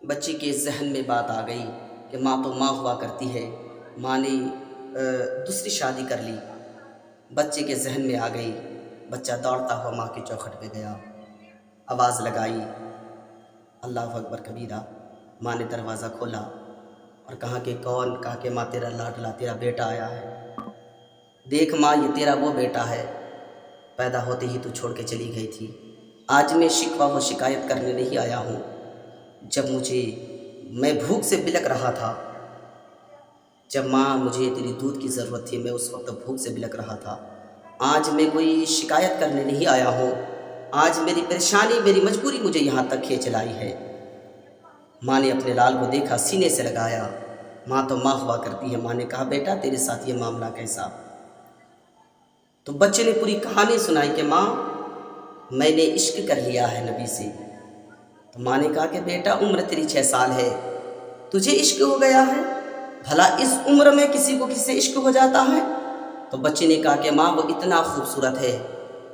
بچے کے ذہن میں بات آ گئی کہ ماں تو ماں ہوا کرتی ہے، ماں نے دوسری شادی کر لی۔ بچے کے ذہن میں آ گئی، بچہ دوڑتا ہوا ماں کے چوکھٹ پہ گیا، آواز لگائی اللہ اکبر کبیرہ۔ ماں نے دروازہ کھولا اور کہا کہ کون؟ کہا کہ ماں تیرا لاڈلا تیرا بیٹا آیا ہے۔ دیکھ ماں، یہ تیرا وہ بیٹا ہے، پیدا ہوتے ہی تو چھوڑ کے چلی گئی تھی۔ آج میں شکوہ و شکایت کرنے نہیں آیا ہوں، جب میں بھوک سے بلک رہا تھا، جب ماں مجھے تیری دودھ کی ضرورت تھی، میں اس وقت بھوک سے بلک رہا تھا۔ آج میں کوئی شکایت کرنے نہیں آیا ہوں، آج میری پریشانی، میری مجبوری مجھے یہاں تک کھینچ لائی ہے۔ ماں نے اپنے لال کو دیکھا، سینے سے لگایا۔ ماں تو ماں ہوا کرتی ہے۔ ماں نے کہا بیٹا تیرے ساتھ یہ معاملہ کیسا؟ تو بچے نے پوری کہانی سنائی کہ ماں میں نے عشق کر لیا ہے نبی سے۔ تو ماں نے کہا کہ بیٹا عمر تیری 6 سال ہے، تجھے عشق ہو گیا ہے؟ بھلا اس عمر میں کسی کو کسی سے عشق ہو جاتا ہے؟ تو بچے نے کہا کہ ماں وہ اتنا خوبصورت ہے،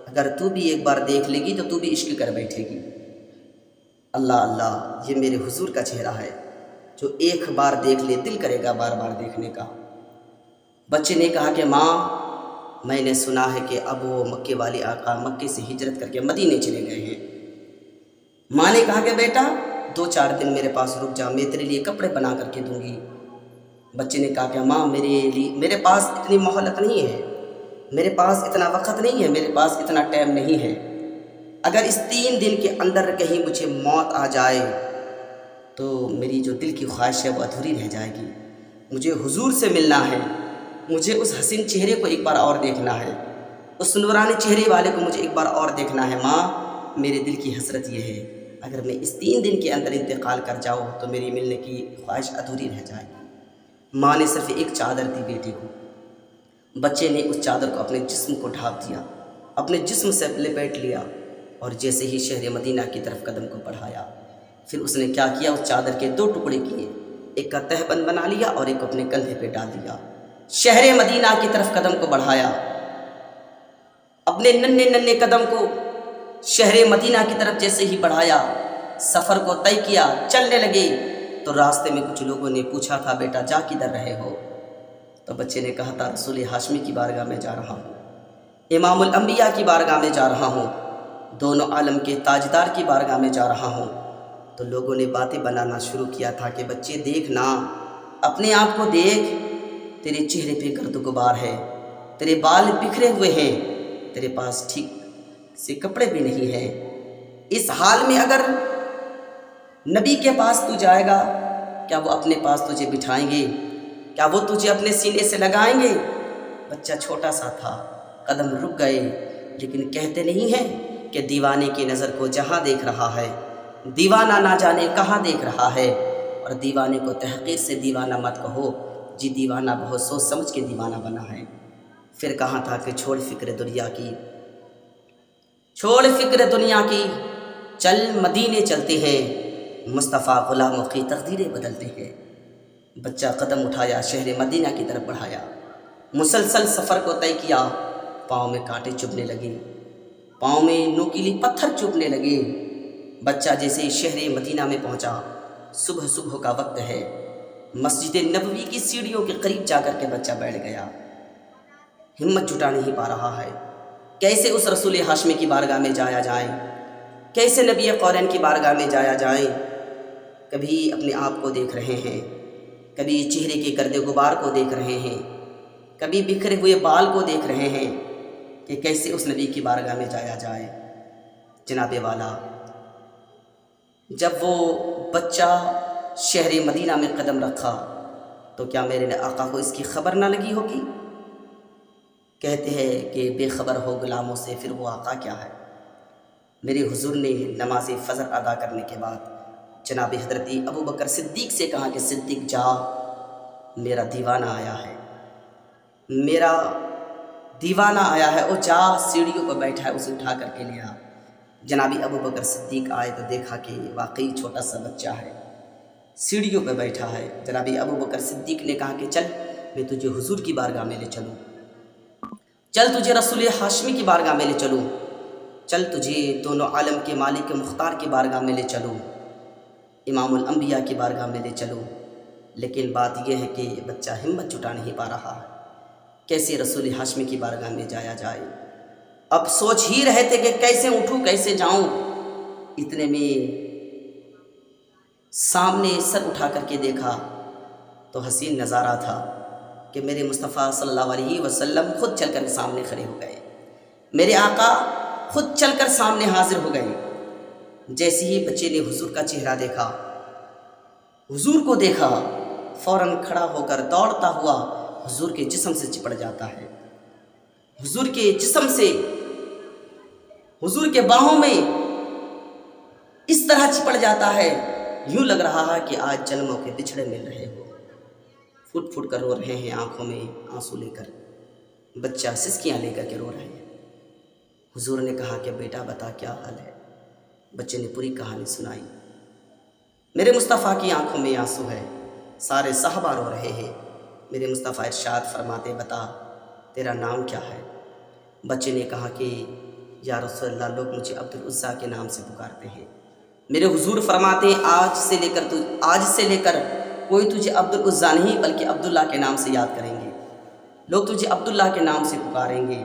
اگر تو بھی ایک بار دیکھ لے گی تو تو بھی عشق کر بیٹھے گی۔ اللہ اللہ، یہ میرے حضور کا چہرہ ہے، جو ایک بار دیکھ لے دل کرے گا بار بار دیکھنے کا۔ بچے نے کہا کہ ماں میں نے سنا ہے کہ اب وہ مکے والے آقا مکے سے ہجرت کر کے مدینے چلے گئے ہیں۔ ماں نے کہا کہ بیٹا 2-4 دن میرے پاس رک جا، میں تیرے لیے کپڑے بنا کر کے دوں گی۔ بچے نے کہا کہ ماں میرے پاس اتنی مہلت نہیں ہے، میرے پاس اتنا وقت نہیں ہے، میرے پاس اتنا ٹائم نہیں ہے۔ اگر اس 3 دن کے اندر کہیں مجھے موت آ جائے تو میری جو دل کی خواہش ہے وہ ادھوری رہ جائے گی۔ مجھے حضور سے ملنا ہے، مجھے اس حسین چہرے کو ایک بار اور دیکھنا ہے، اس نورانی چہرے والے کو مجھے ایک بار اور دیکھنا ہے۔ ماں میرے دل کی حسرت یہ ہے، اگر میں اس 3 دن کے اندر انتقال کر جاؤں تو میری ملنے کی خواہش ادھوری رہ جائے گی۔ ماں نے صرف ایک چادر دی بیٹے کو۔ بچے نے اس چادر کو اپنے جسم کو ڈھانپ دیا، اپنے جسم سے لپیٹ لیا، اور جیسے ہی شہر مدینہ کی طرف قدم کو بڑھایا، پھر اس نے کیا کیا؟ اس چادر کے 2 ٹکڑے کیے، ایک کا تہبند بنا لیا اور ایک کو اپنے کندھے پہ ڈال دیا۔ شہر مدینہ کی طرف قدم کو بڑھایا، اپنے ننھے ننھے قدم کو شہر مدینہ کی طرف جیسے ہی بڑھایا، سفر کو طے کیا، چلنے لگے تو راستے میں کچھ لوگوں نے پوچھا تھا بیٹا جا کدھر رہے ہو؟ تو بچے نے کہا تھا رسول ہاشمی کی بارگاہ میں جا رہا ہوں، امام الانبیاء کی بارگاہ میں جا رہا ہوں، دونوں عالم کے تاجدار کی بارگاہ میں جا رہا ہوں۔ تو لوگوں نے باتیں بنانا شروع کیا تھا کہ بچے دیکھنا، اپنے آپ کو دیکھ، تیرے چہرے پہ گرد و غبار ہے، تیرے بال بکھرے ہوئے ہیں، تیرے پاس ٹھیک سے کپڑے بھی نہیں ہیں۔ اس حال میں اگر نبی کے پاس تو جائے گا، کیا وہ اپنے پاس تجھے بٹھائیں گے؟ کیا وہ تجھے اپنے سینے سے لگائیں گے؟ بچہ چھوٹا سا تھا، قدم رک گئے، لیکن کہتے نہیں ہیں کہ دیوانے کی نظر کو جہاں دیکھ رہا ہے، دیوانہ نہ جانے کہاں دیکھ رہا ہے۔ اور دیوانے کو تحقیر سے دیوانہ مت کہو، جی دیوانہ بہت سوچ سمجھ کے دیوانہ بنا ہے۔ پھر کہا تھا کہ چھوڑ فکر دنیا کی، چھوڑ فکر دنیا کی، چل مدینے چلتے ہیں، مصطفیٰ غلاموں کی تقدیریں بدلتے ہیں۔ بچہ قدم اٹھایا، شہر مدینہ کی طرف بڑھایا، مسلسل سفر کو طے کیا، پاؤں میں کانٹے چبھنے لگے، پاؤں میں نوکیلی پتھر چبھنے لگے۔ بچہ جیسے شہر مدینہ میں پہنچا، صبح کا وقت ہے، مسجد نبوی کی سیڑھیوں کے قریب جا کر کے بچہ بیٹھ گیا، ہمت جٹا نہیں پا رہا ہے، کیسے اس رسول ہاشمی کی بارگاہ میں جایا جائے، کیسے نبی قرین کی بارگاہ میں جایا جائے۔ کبھی اپنے آپ کو دیکھ رہے ہیں، کبھی چہرے کے گرد غبار کو دیکھ رہے ہیں، کبھی بکھرے ہوئے بال کو دیکھ رہے ہیں کہ کیسے اس نبی کی بارگاہ میں جایا جائے۔ جناب والا، جب وہ بچہ شہر مدینہ میں قدم رکھا تو کیا میرے آقا کو اس کی خبر نہ لگی ہوگی؟ کہتے ہیں کہ بے خبر ہو غلاموں سے پھر وہ آقا کیا ہے۔ میرے حضور نے نماز فجر ادا کرنے کے بعد جناب حضرت ابو بکر صدیق سے کہا کہ صدیق جا، میرا دیوانہ آیا ہے، میرا دیوانہ آیا ہے، وہ جا سیڑھیوں پر بیٹھا ہے، اسے اٹھا کر کے لیا۔ جناب ابو بکر صدیق آئے تو دیکھا کہ واقعی چھوٹا سا بچہ ہے، سیڑھیوں پہ بیٹھا ہے۔ جناب ابو بکر صدیق نے کہا کہ چل میں تجھے حضور کی بارگاہ میں لے چلوں، چل تجھے رسول ہاشمی کی بارگاہ میں لے چلوں، چل تجھے دونوں عالم کے مالک مختار کی بارگاہ میں لے چلوں۔ امام الانبیاء کی بارگاہ میں لے چلو، لیکن بات یہ ہے کہ بچہ ہمت جٹا نہیں پا رہا ہے، کیسے رسول ہاشمی کی بارگاہ میں جایا جائے۔ اب سوچ ہی رہے تھے کہ کیسے اٹھوں کیسے جاؤں، اتنے میں سامنے سر اٹھا کر کے دیکھا تو حسین نظارہ تھا کہ میرے مصطفیٰ صلی اللہ علیہ وسلم خود چل کر سامنے کھڑے ہو گئے، میرے آقا خود چل کر سامنے حاضر ہو گئے۔ جیسے ہی بچے نے حضور کا چہرہ دیکھا، حضور کو دیکھا، فوراً کھڑا ہو کر دوڑتا ہوا حضور کے جسم سے چپڑ جاتا ہے، حضور کے جسم سے، حضور کے باہوں میں اس طرح چپڑ جاتا ہے، یوں لگ رہا ہے کہ آج جنموں کے بچھڑے مل رہے ہو۔ پھٹ پھٹ کر رو رہے ہیں، آنکھوں میں آنسو لے کر، بچہ سسکیاں لے کر کے رو رہے ہیں۔ حضور نے کہا کہ بیٹا بتا کیا حال ہے؟ بچے نے پوری کہانی سنائی۔ میرے مصطفیٰ کی آنکھوں میں آنسو ہے، سارے صحابہ رو رہے ہیں۔ میرے مصطفیٰ ارشاد فرماتے بتا تیرا نام کیا ہے؟ بچے نے کہا کہ یا رسول اللہ لوگ مجھے عبدالعزیٰ کے نام سے پکارتے ہیں۔ میرے حضور فرماتے آج سے لے کر کوئی تجھے عبدالعزیٰ نہیں بلکہ عبداللہ کے نام سے یاد کریں گے، لوگ تجھے عبداللہ کے نام سے پکاریں گے۔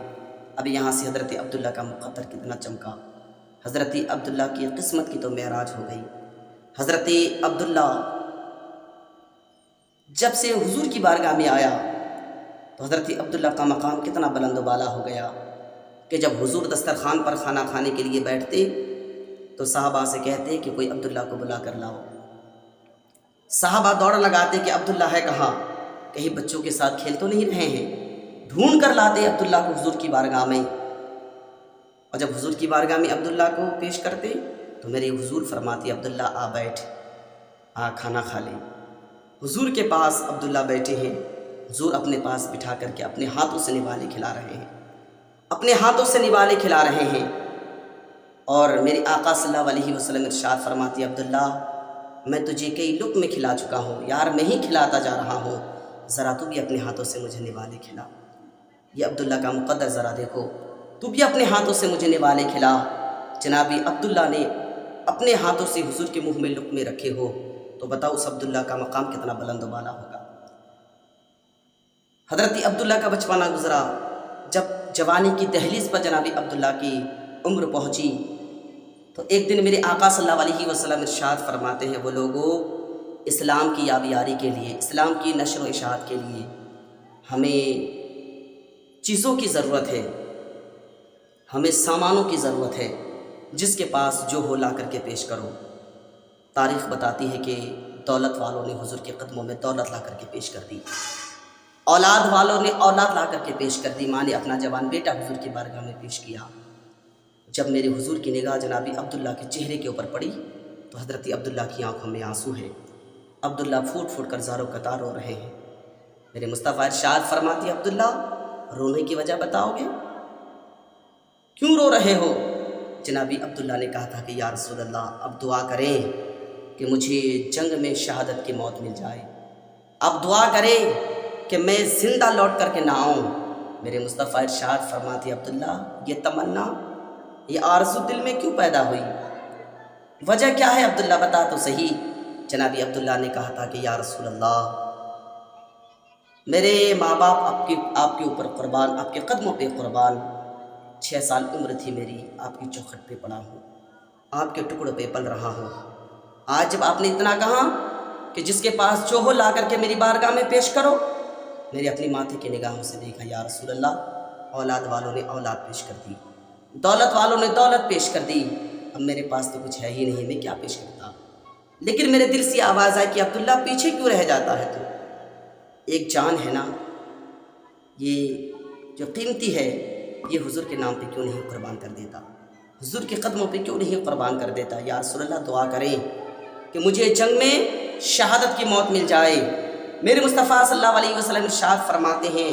اب یہاں سے حضرت عبداللہ کا مقدر کتنا چمکا، حضرت عبداللہ کی قسمت کی تو معراج ہو گئی۔ حضرت عبداللہ جب سے حضور کی بارگاہ میں آیا تو حضرت عبداللہ کا مقام کتنا بلند و بالا ہو گیا کہ جب حضور دسترخوان پر کھانا کھانے کے لیے بیٹھتے تو صحابہ سے کہتے کہ کوئی عبداللہ کو بلا کر لاؤ۔ صحابہ دوڑ لگاتے کہ عبداللہ ہے کہاں، کہیں بچوں کے ساتھ کھیل تو نہیں رہے ہیں، ڈھونڈ کر لاتے عبداللہ کو حضور کی بارگاہ میں، اور جب حضور کی بارگاہ میں عبداللہ کو پیش کرتے تو میرے حضور فرماتے عبداللہ آ بیٹھ، آ کھانا کھا لے۔ حضور کے پاس عبداللہ بیٹھے ہیں، حضور اپنے پاس بٹھا کر کے اپنے ہاتھوں سے نوالے کھلا رہے ہیں، اپنے ہاتھوں سے نوالے کھلا رہے ہیں، اور میرے آقا صلی اللہ علیہ وسلم ارشاد فرماتے عبداللہ میں تجھے کئی لقمے کھلا چکا ہوں یار، میں ہی کھلاتا جا رہا ہوں، ذرا تو بھی اپنے ہاتھوں سے مجھے نوالے کھلا۔ یہ عبداللہ کا مقدر ذرا دیکھو، تو بھی اپنے ہاتھوں سے مجھے نوالے کھلا۔ جناب عبداللہ نے اپنے ہاتھوں سے حضور کے منہ میں لقمے رکھے ہو تو بتاؤ اس عبداللہ کا مقام کتنا بلند و بالا ہوگا۔ حضرت عبداللہ کا بچپنا گزرا، جب جوانی کی دہلیز پر جناب عبداللہ کی عمر پہنچی تو ایک دن میرے آقا صلی اللہ علیہ وسلم ارشاد فرماتے ہیں وہ لوگوں اسلام کی یابیاری کے لیے، اسلام کی نشر و اشاعت کے لیے ہمیں چیزوں کی ضرورت ہے، ہمیں سامانوں کی ضرورت ہے، جس کے پاس جو ہو لا کر کے پیش کرو۔ تاریخ بتاتی ہے کہ دولت والوں نے حضور کے قدموں میں دولت لا کر کے پیش کر دی، اولاد والوں نے اولاد لا کر کے پیش کر دی، ماں نے اپنا جوان بیٹا حضور کی بارگاہ میں پیش کیا۔ جب میرے حضور کی نگاہ جناب عبداللہ کے چہرے کے اوپر پڑی تو حضرت عبداللہ کی آنکھوں میں آنسو ہے، عبداللہ پھوٹ پھوٹ کر زاروں قطار رو رہے ہیں۔ میرے مصطفیٰ ارشاد فرماتی عبداللہ رونے کی وجہ بتاؤ گے، کیوں رو رہے ہو؟ جناب عبداللہ نے کہا تھا کہ یا رسول اللہ اب دعا کریں کہ مجھے جنگ میں شہادت کی موت مل جائے، اب دعا کریں کہ میں زندہ لوٹ کر کے نہ آؤں۔ میرے مصطفیٰ ارشاد فرماتے عبداللہ یہ تمنا، یہ آرزو دل میں کیوں پیدا ہوئی، وجہ کیا ہے عبداللہ بتا تو صحیح۔ جناب عبداللہ نے کہا تھا کہ یا رسول اللہ میرے ماں باپ آپ کے اوپر قربان، آپ کے قدموں پہ قربان، 6 سال عمر تھی میری، آپ کی چوکھٹ پہ پڑا ہوں، آپ کے ٹکڑوں پہ پل رہا ہوں۔ آج جب آپ نے اتنا کہا کہ جس کے پاس جو ہو لا کر کے میری بارگاہ میں پیش کرو، میرے اپنی ماتھے کی نگاہوں سے دیکھا یا رسول اللہ اولاد والوں نے اولاد پیش کر دی، دولت والوں نے دولت پیش کر دی، اب میرے پاس تو کچھ ہے ہی نہیں، میں کیا پیش کرتا؟ لیکن میرے دل سے آواز آئی کہ عبداللہ پیچھے کیوں رہ جاتا ہے تو، ایک جان ہے نا، یہ جو قیمتی ہے یہ حضور کے نام پہ کیوں نہیں قربان کر دیتا، حضور کے قدموں پہ کیوں نہیں قربان کر دیتا؟ یا رسول اللہ دعا کریں کہ مجھے جنگ میں شہادت کی موت مل جائے۔ میرے مصطفیٰ صلی اللہ علیہ وسلم ارشاد فرماتے ہیں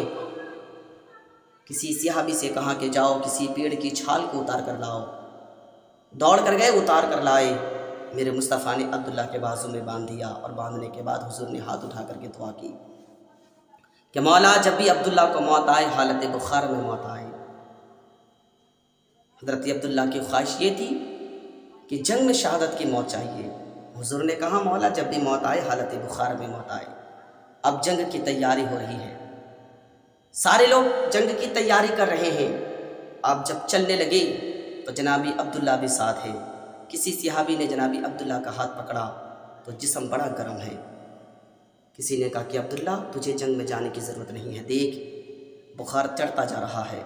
کسی صحابی سے کہا کہ جاؤ کسی پیڑ کی چھال کو اتار کر لاؤ، دوڑ کر گئے اتار کر لائے، میرے مصطفیٰ نے عبداللہ کے بازو میں باندھ دیا، اور باندھنے کے بعد حضور نے ہاتھ اٹھا کر کے دعا کی کہ مولا جب بھی عبداللہ کو موت آئے حالت بخار میں موت آئے۔ حضرت عبداللہ کی خواہش یہ تھی کہ جنگ میں شہادت کی موت چاہیے، حضور نے کہا مولا جب بھی موت آئے حالت بخار میں موت آئے۔ اب جنگ کی تیاری ہو رہی ہے، سارے لوگ جنگ کی تیاری کر رہے ہیں۔ آپ جب چلنے لگے تو جنابی عبداللہ بھی ساتھ ہے۔ کسی صحابی نے جنابی عبداللہ کا ہاتھ پکڑا تو جسم بڑا گرم ہے۔ کسی نے کہا کہ عبداللہ تجھے جنگ میں جانے کی ضرورت نہیں ہے، دیکھ بخار چڑھتا جا رہا ہے،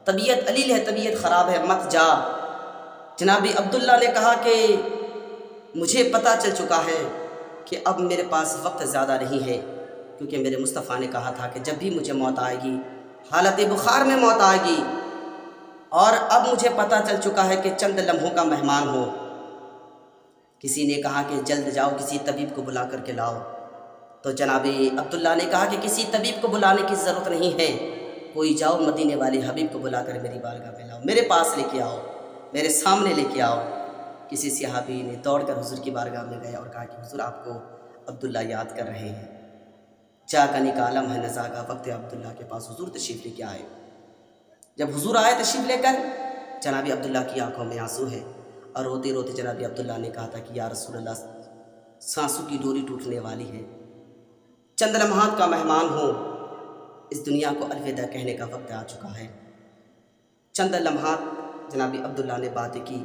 طبیعت علیل ہے، طبیعت خراب ہے، مت جا۔ جنابی عبداللہ نے کہا کہ مجھے پتہ چل چکا ہے کہ اب میرے پاس وقت زیادہ نہیں ہے، کیونکہ میرے مصطفیٰ نے کہا تھا کہ جب بھی مجھے موت آئے گی حالت بخار میں موت آئے گی، اور اب مجھے پتہ چل چکا ہے کہ چند لمحوں کا مہمان ہو۔ کسی نے کہا کہ جلد جاؤ کسی طبیب کو بلا کر کے لاؤ، تو جناب عبداللہ نے کہا کہ کسی طبیب کو بلانے کی ضرورت نہیں ہے، کوئی جاؤ مدینے والے حبیب کو بلا کر میری بارگاہ میں لاؤ، میرے پاس لے کے آؤ، میرے سامنے لے کے آؤ۔ کسی صحابی نے دوڑ کر حضور کی بارگاہ میں گیا اور کہا کہ حضور آپ کو عبداللہ یاد کر رہے ہیں۔ جا کا نکالم ہے نزا کا وقت عبداللہ کے پاس، حضور تشریف لے کے آئے۔ جب حضور آئے تشریف لے کر، جناب عبداللہ کی آنکھوں میں آنسو ہے، اور روتے روتے جناب عبداللہ نے کہا تھا کہ یا رسول اللہ سانسوں کی ڈوری ٹوٹنے والی ہے، چند لمحات کا مہمان ہو، اس دنیا کو الوداع کہنے کا وقت آ چکا ہے۔ چند لمحات جناب عبداللہ نے باتیں کی،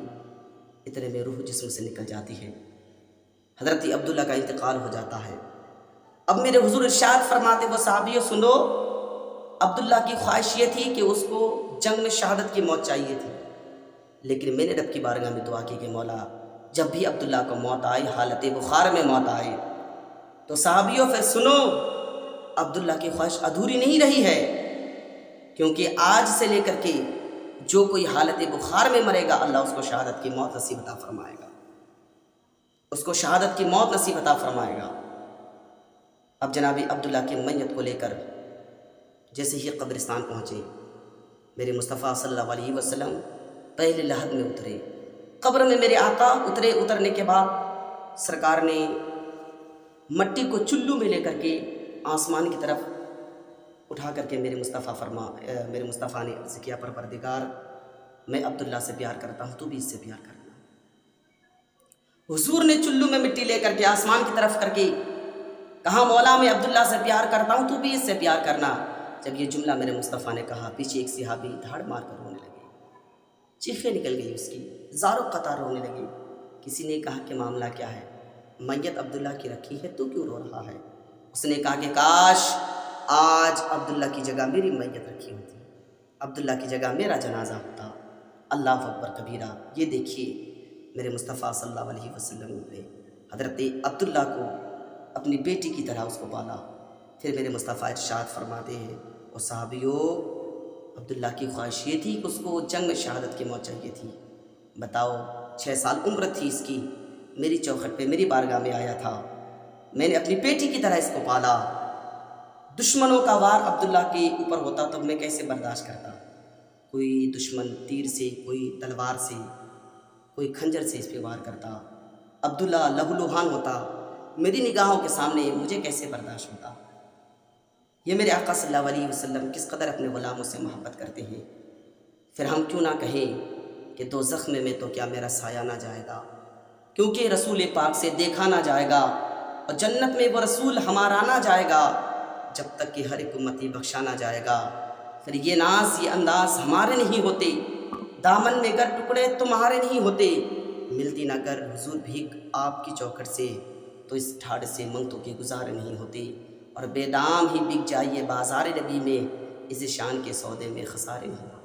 اتنے میں روح جسم سے نکل جاتی ہے، حضرت عبداللہ کا انتقال ہو جاتا ہے۔ اب میرے حضور ارشاد فرماتے وہ صحابیوں سنو، عبداللہ کی خواہش یہ تھی کہ اس کو جنگ میں شہادت کی موت چاہیے تھی، لیکن میں نے رب کی بارگاہ میں دعا کی کہ مولا جب بھی عبداللہ کو موت آئے حالت بخار میں موت آئے، تو صحابیوں پھر سنو، عبداللہ کی خواہش ادھوری نہیں رہی ہے، کیونکہ آج سے لے کر کے جو کوئی حالت بخار میں مرے گا اللہ اس کو شہادت کی موت نصیب عطا فرمائے گا، اس کو شہادت کی موت نصیب عطا فرمائے گا۔ اب جناب عبداللہ کی میت کو لے کر جیسے ہی قبرستان پہنچے، میرے مصطفیٰ صلی اللہ علیہ وسلم پہلے لحد میں اترے، قبر میں میرے آقا اترے۔ اترنے کے بعد سرکار نے مٹی کو چلو میں لے کر کے آسمان کی طرف اٹھا کر کے میرے مصطفیٰ نے عرض کیا پروردگار میں عبداللہ سے پیار کرتا ہوں، تو بھی اس سے پیار کرنا۔ حضور نے چلو میں مٹی لے کر کے آسمان کی طرف کر کے کہا مولا میں عبداللہ سے پیار کرتا ہوں، تو بھی اس سے پیار کرنا۔ جب یہ جملہ میرے مصطفیٰ نے کہا، پیچھے ایک صحابی دھاڑ مار کر رونے لگے، چیخیں نکل گئی اس کی، زاروں قطار رونے لگے۔ کسی نے کہا کہ معاملہ کیا ہے؟ میت عبداللہ کی رکھی ہے تو کیوں رو رہا ہے؟ اس نے کہا کہ کاش آج عبداللہ کی جگہ میری میت رکھی ہوتی، عبداللہ کی جگہ میرا جنازہ ہوتا۔ اللہ اکبر کبیرہ۔ یہ دیکھیے میرے مصطفیٰ صلی اللہ علیہ وسلم نے حضرت عبداللہ کو اپنی بیٹی کی طرح اس کو پالا۔ پھر میرے مصطفیٰ ارشاد فرماتے ہیں اور صحابیوں عبداللہ کی خواہش یہ تھی کہ اس کو جنگ میں شہادت کی موت چاہیے تھی۔ بتاؤ 6 سال عمر تھی اس کی، میری چوکھٹ پہ میری بارگاہ میں آیا تھا، میں نے اپنی بیٹی کی طرح اس کو پالا۔ دشمنوں کا وار عبداللہ کے اوپر ہوتا تو میں کیسے برداشت کرتا؟ کوئی دشمن تیر سے، کوئی تلوار سے، کوئی کھنجر سے اس پہ وار کرتا، عبداللہ لہو لہان ہوتا، میری نگاہوں کے سامنے مجھے کیسے برداشت ہوتا؟ یہ میرے آقا صلی اللہ علیہ وسلم کس قدر اپنے غلاموں سے محبت کرتے ہیں۔ پھر ہم کیوں نہ کہیں کہ دوزخ میں تو کیا میرا سایہ نہ جائے گا، کیونکہ رسول پاک سے دیکھا نہ جائے گا، اور جنت میں وہ رسول ہمارا نہ جائے گا جب تک کہ ہر ایک امتی بخشا نہ جائے گا۔ پھر یہ ناز یہ انداز ہمارے نہیں ہوتے، دامن میں گر ٹکڑے تمہارے نہیں ہوتے، ملتی نہ گر حضور بھیک آپ کی چوکھٹ سے، تو اس ٹھاڑ سے منگتوں کے گزارے نہیں ہوتے، اور بے دام ہی بک جائیے بازار نبی میں، اس شان کے سودے میں خسارے نہیں ہوتے۔